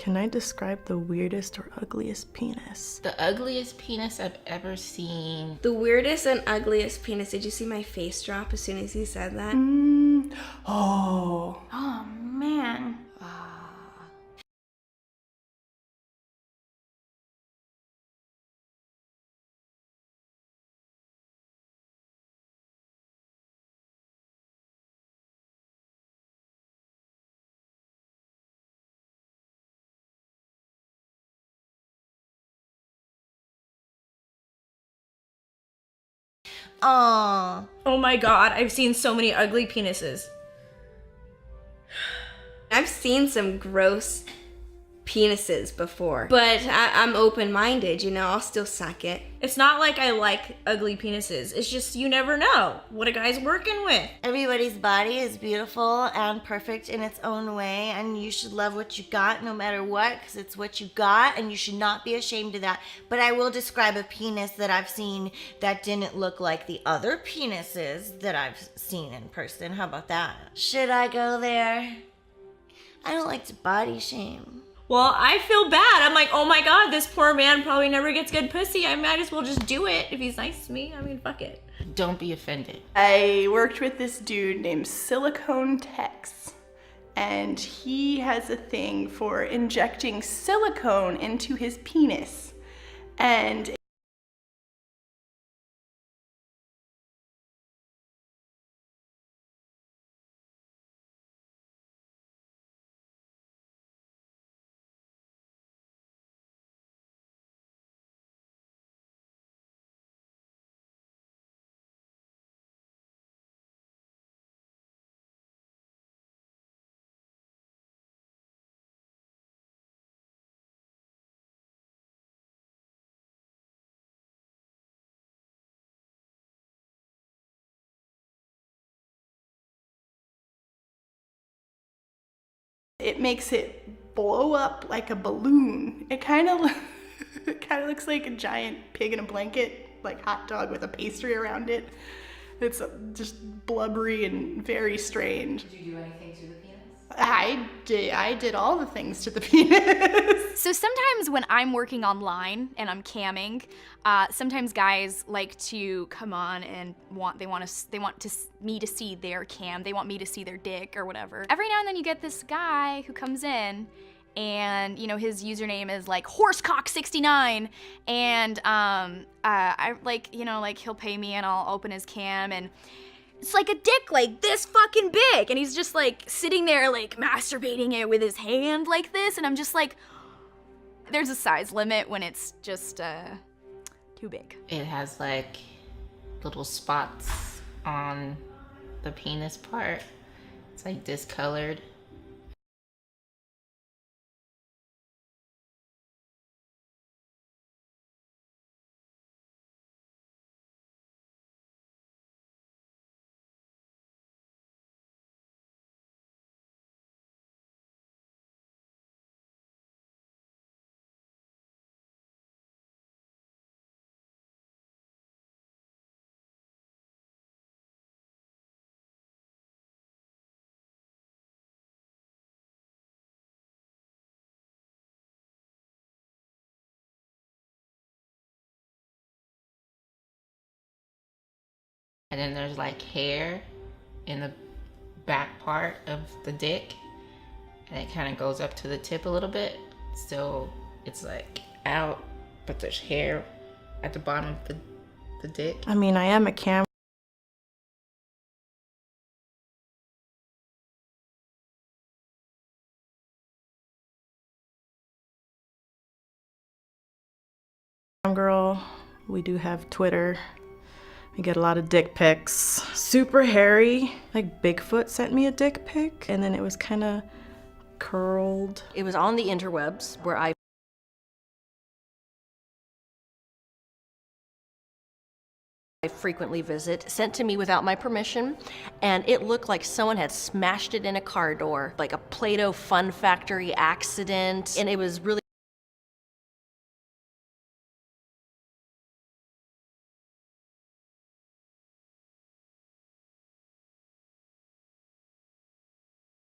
Can I describe the weirdest or ugliest penis? The ugliest penis I've ever seen. The weirdest and ugliest penis. Did you see my face drop as soon as you said that? Oh. Oh man. Aww. Oh my god, I've seen so many ugly penises. I've seen some gross penises before, but I'm open-minded, you know, I'll still suck it. It's not like I like ugly penises. It's just you never know what a guy's working with. Everybody's body is beautiful and perfect in its own way, and you should love what you got no matter what, because it's what you got, and you should not be ashamed of that. But I will describe a penis that I've seen that didn't look like the other penises that I've seen in person. How about that? Should I go there? I don't like to body shame. Well, I feel bad. I'm like, oh my god, this poor man probably never gets good pussy. I might as well just do it if he's nice to me. I mean, fuck it. Don't be offended. I worked with this dude named Silicone Tex, and he has a thing for injecting silicone into his penis. And it makes it blow up like a balloon. It kind of looks like a giant pig in a blanket, like hot dog with a pastry around it. It's just blubbery and very strange. Did you do anything to the penis? I did all the things to the penis. So sometimes when I'm working online and I'm camming, sometimes guys like to come on and they want me to see their cam. They want me to see their dick or whatever. Every now and then you get this guy who comes in and, you know, his username is like horsecock69 and I like, you know, like he'll pay me and I'll open his cam and it's like a dick like this fucking big and he's just like sitting there like masturbating it with his hand like this and I'm just like, there's a size limit when it's just too big. It has like little spots on the penis part. It's like discolored. And then there's like hair in the back part of the dick. And it kind of goes up to the tip a little bit. So it's like out, but there's hair at the bottom of the dick. I mean, I am a cam girl. We do have Twitter. I get a lot of dick pics. Super hairy. Like Bigfoot sent me a dick pic and then it was kind of curled. It was on the interwebs where I frequently visit, sent to me without my permission, and it looked like someone had smashed it in a car door, like a Play-Doh Fun Factory accident, and it was really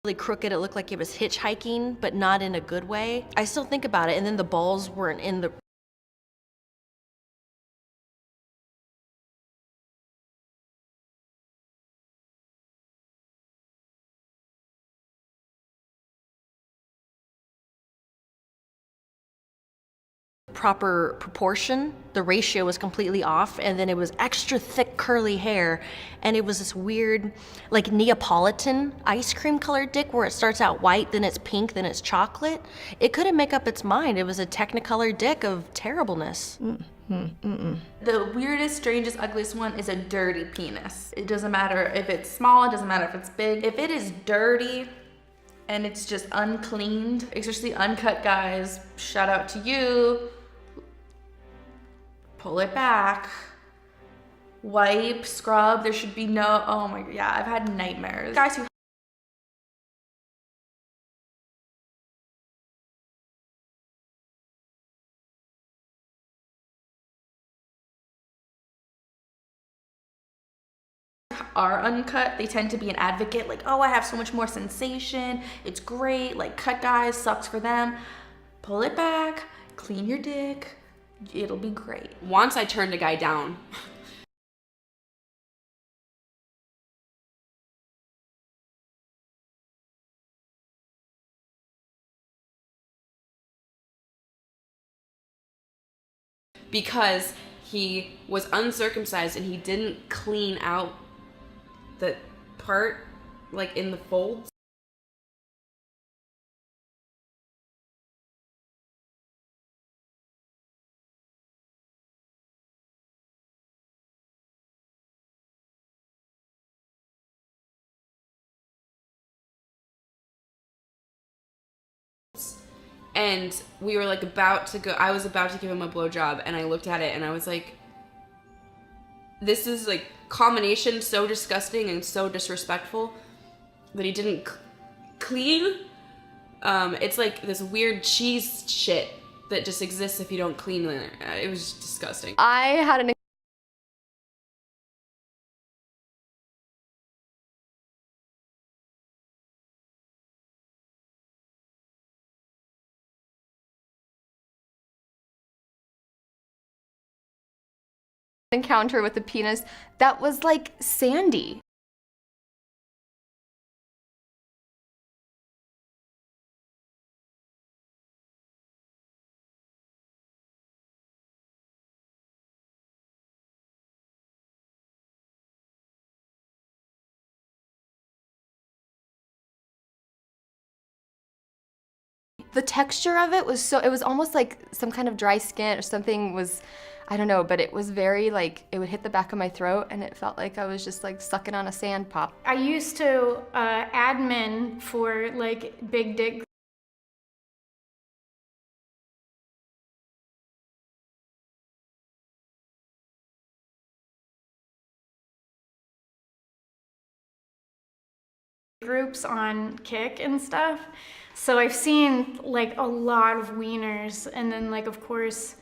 Really crooked. It looked like it was hitchhiking, but not in a good way. I still think about it, and then the balls weren't in the proper proportion. The ratio was completely off, and then it was extra thick curly hair, and it was this weird like Neapolitan ice cream colored dick where it starts out white, then it's pink, then it's chocolate. It couldn't make up its mind. It was a technicolor dick of terribleness. The weirdest, strangest, ugliest one is a dirty penis. It doesn't matter if it's small, it doesn't matter if it's big. If it is dirty and it's just uncleaned, especially uncut guys, shout out to you. Pull it back, wipe, scrub. There should be no, oh my god, yeah, I've had nightmares. Guys who are uncut, they tend to be an advocate, like, oh, I have so much more sensation, it's great, like, cut guys, sucks for them. Pull it back, clean your dick, it'll be great. Once I turned a guy down. Because he was uncircumcised and he didn't clean out the part, like in the folds. And we were like about to go, I was about to give him a blowjob, and I looked at it and I was like, this is like combination so disgusting and so disrespectful that he didn't clean. It's like this weird cheese shit that just exists if you don't clean it. It was disgusting. I had an encounter with a penis that was like sandy. The texture of it was so, it was almost like some kind of dry skin or something was, I don't know, but it was very like, it would hit the back of my throat and it felt like I was just like sucking on a sand pop. I used to admin for like big dick groups on Kick and stuff. So I've seen like a lot of wieners, and then like of course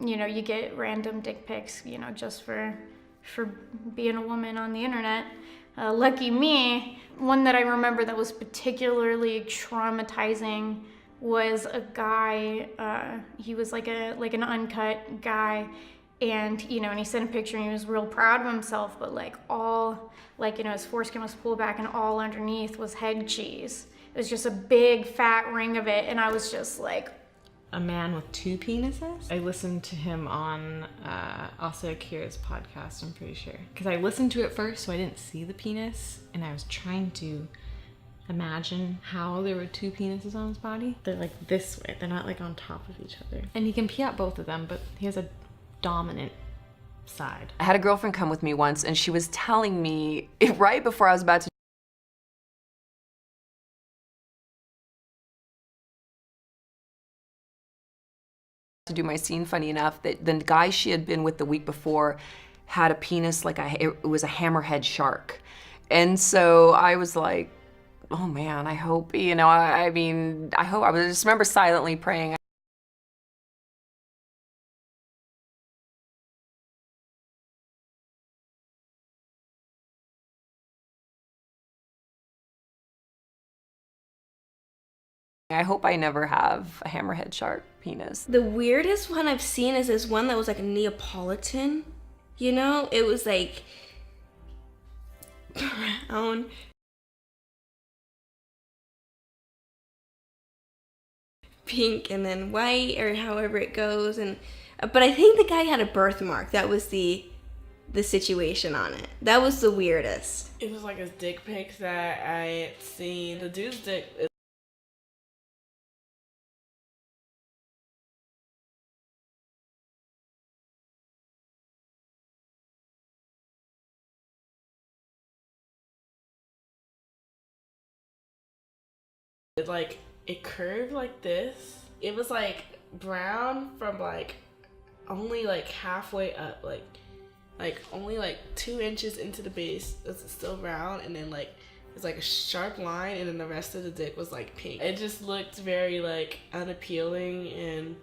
you know, you get random dick pics, you know, just for being a woman on the internet. Lucky me. One that I remember that was particularly traumatizing was a guy, he was like an uncut guy, and you know, and he sent a picture and he was real proud of himself, but like all, like, you know, his foreskin was pulled back and all underneath was head cheese. It was just a big fat ring of it, and I was just like, a man with two penises. I listened to him on Asa Akira's podcast, I'm pretty sure. Because I listened to it first, so I didn't see the penis, and I was trying to imagine how there were two penises on his body. They're like this way, they're not like on top of each other. And he can pee out both of them, but he has a dominant side. I had a girlfriend come with me once, and she was telling me, right before I was about to do my scene, funny enough, that the guy she had been with the week before had a penis like it was a hammerhead shark. And so I was like, oh man, I hope, you know, I mean, I hope, I just remember silently praying. I hope I never have a hammerhead shark penis. The weirdest one I've seen is this one that was like a Neapolitan. You know, it was like brown. Pink and then white, or however it goes, and but I think the guy had a birthmark. That was the situation on it. That was the weirdest. It was like a dick pic that I had seen. The dude's dick. It curved like this. It was like brown from like only like halfway up, like only like 2 inches into the base. It's still brown, and then like it's like a sharp line, and then the rest of the dick was like pink. It just looked very like unappealing and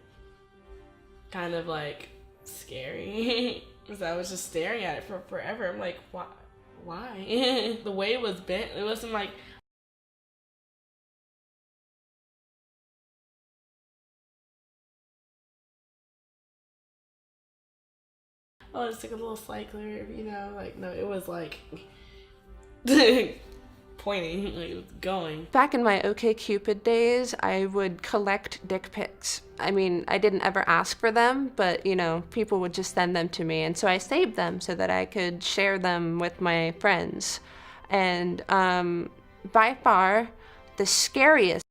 kind of like scary. Because I was just staring at it for forever. I'm like, why? The way it was bent, it wasn't like. Oh, it's like a little cycler, you know, like, no, it was like pointing, like it was going. Back in my OkCupid days, I would collect dick pics. I mean, I didn't ever ask for them, but, you know, people would just send them to me. And so I saved them so that I could share them with my friends. And by far, the scariest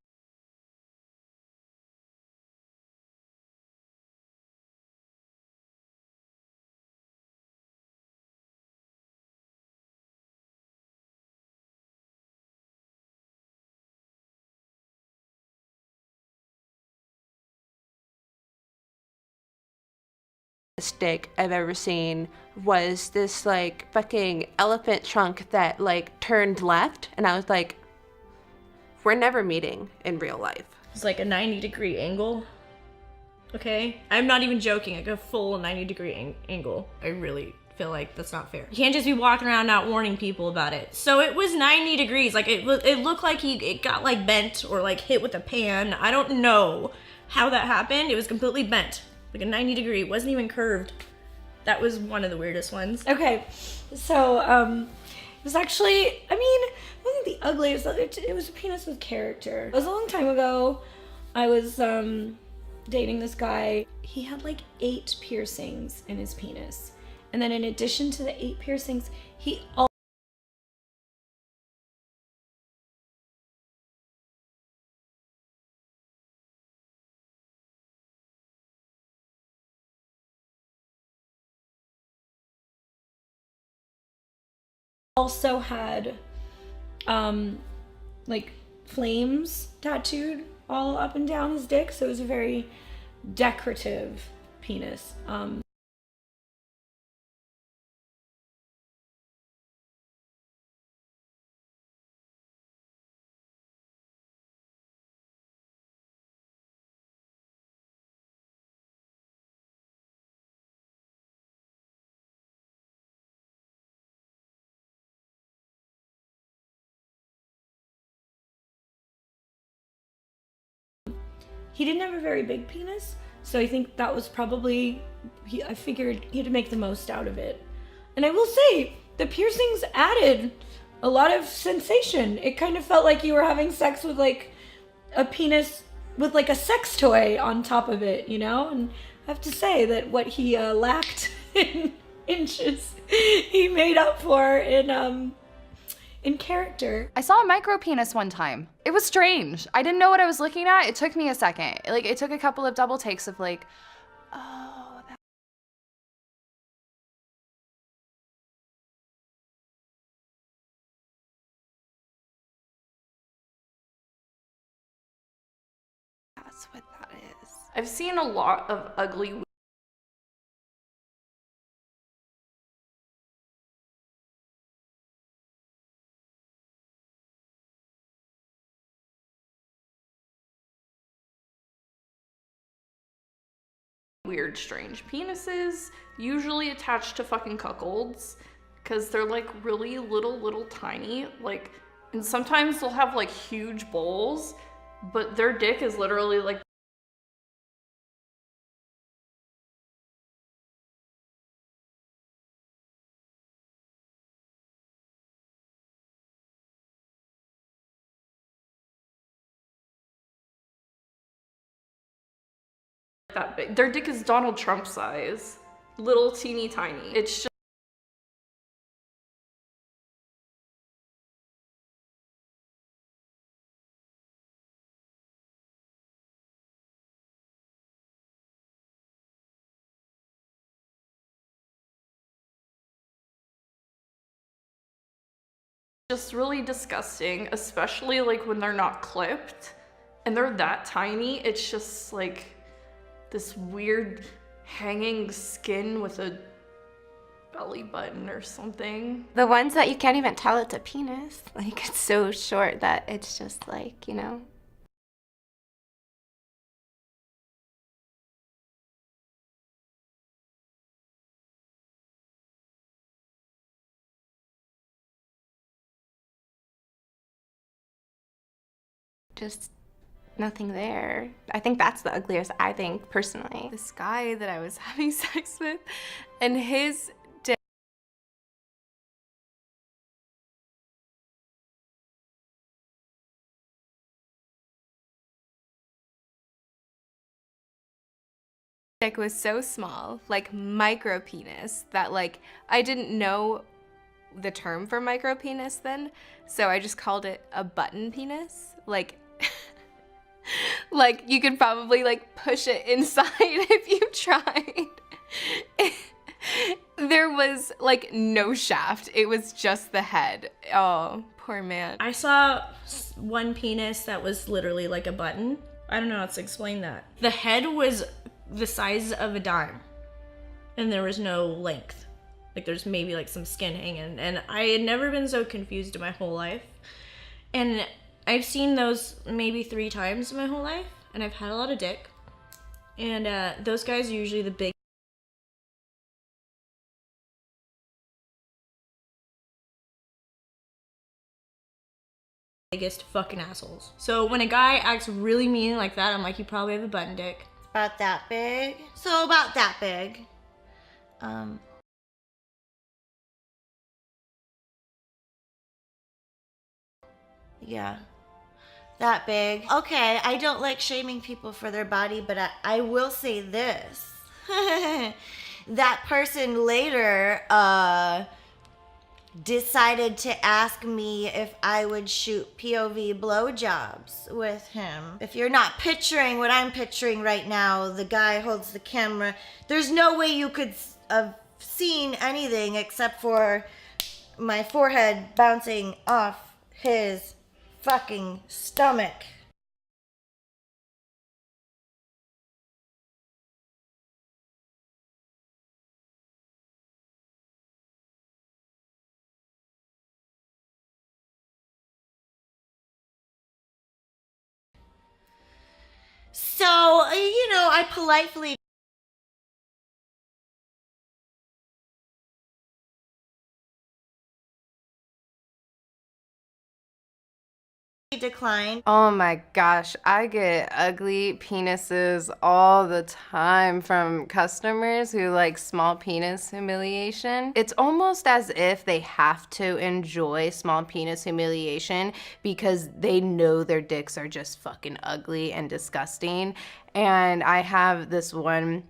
dick I've ever seen was this like fucking elephant trunk that like turned left, and I was like, we're never meeting in real life. It's like a 90-degree angle. Okay? I'm not even joking, like a full 90-degree angle. I really feel like that's not fair. You can't just be walking around not warning people about it. So it was 90 degrees. Like it looked like it got like bent or like hit with a pan. I don't know how that happened. It was completely bent. Like a 90 degree, it wasn't even curved. That was one of the weirdest ones. Okay, so it was actually, I mean, it wasn't the ugliest, it was a penis with character. It was a long time ago. I was dating this guy. He had like 8 piercings in his penis. And then in addition to the 8 piercings, he also had like flames tattooed all up and down his dick, so it was a very decorative penis. He didn't have a very big penis, so I think that was probably, I figured he had to make the most out of it. And I will say, the piercings added a lot of sensation. It kind of felt like you were having sex with like a penis with like a sex toy on top of it, you know? And I have to say that what he lacked in inches, he made up for in character. I saw a micro penis one time. It was strange. I didn't know what I was looking at. It took me a second. Like, it took a couple of double takes of like, oh, that's what that is. I've seen a lot of ugly weird, strange penises, usually attached to fucking cuckolds, because they're like really little tiny, like, and sometimes they'll have like huge bowls, but their dick is literally like that big. Their dick is Donald Trump size. Little teeny tiny. It's just really disgusting, especially like when they're not clipped and they're that tiny. It's just like this weird hanging skin with a belly button or something. The ones that you can't even tell it's a penis. Like, it's so short that it's just like, you know. Just nothing there. I think that's the ugliest, I think, personally. This guy that I was having sex with, and his dick was so small, like micro penis, that like I didn't know the term for micro penis then, so I just called it a button penis. Like like you could probably like push it inside if you tried. There was like no shaft, it was just the head. Oh, poor man. I saw one penis that was literally like a button. I don't know how to explain that. The head was the size of a dime, and there was no length. Like, there's maybe like some skin hanging, and I had never been so confused in my whole life. And I've seen those maybe 3 times in my whole life, and I've had a lot of dick. And those guys are usually the biggest fucking assholes. So when a guy acts really mean like that, I'm like, you probably have a button dick. About that big. So about that big. Yeah. That big. Okay, I don't like shaming people for their body, but I will say this. That person later decided to ask me if I would shoot POV blowjobs with him. If you're not picturing what I'm picturing right now, the guy holds the camera. There's no way you could have seen anything except for my forehead bouncing off his fucking stomach. So, you know, I politely declined. Oh my gosh, I get ugly penises all the time from customers who like small penis humiliation. It's almost as if they have to enjoy small penis humiliation because they know their dicks are just fucking ugly and disgusting. And I have this one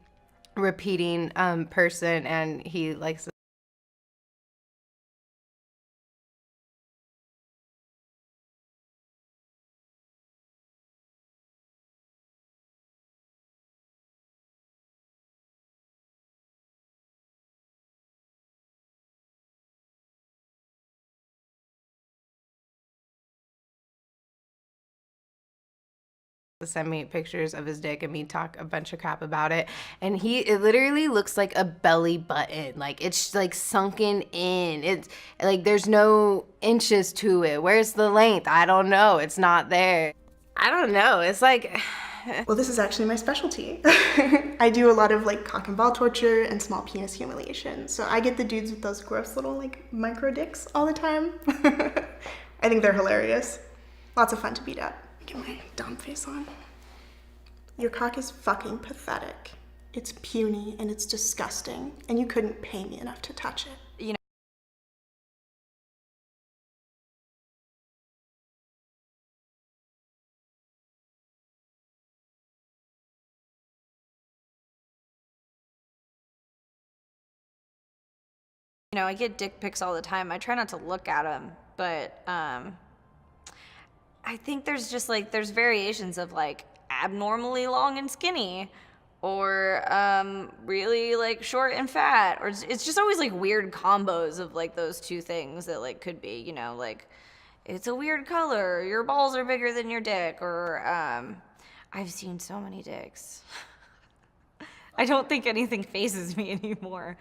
repeating person, and he likes send me pictures of his dick and me talk a bunch of crap about it, and it literally looks like a belly button. Like, it's like sunken in. It's like there's no inches to it. Where's the length? I don't know. It's not there. I don't know. It's like Well, this is actually my specialty. I do a lot of like cock and ball torture and small penis humiliation. So I get the dudes with those gross little like micro dicks all the time. I think they're hilarious. Lots of fun to beat up. Get my dumb face on. Your cock is fucking pathetic. It's puny and it's disgusting, and you couldn't pay me enough to touch it. You know, I get dick pics all the time. I try not to look at them, but I think there's just like, there's variations of like abnormally long and skinny, or really like short and fat, or it's just always like weird combos of like those two things that like could be, you know, like it's a weird color, your balls are bigger than your dick, or I've seen so many dicks. I don't think anything phases me anymore.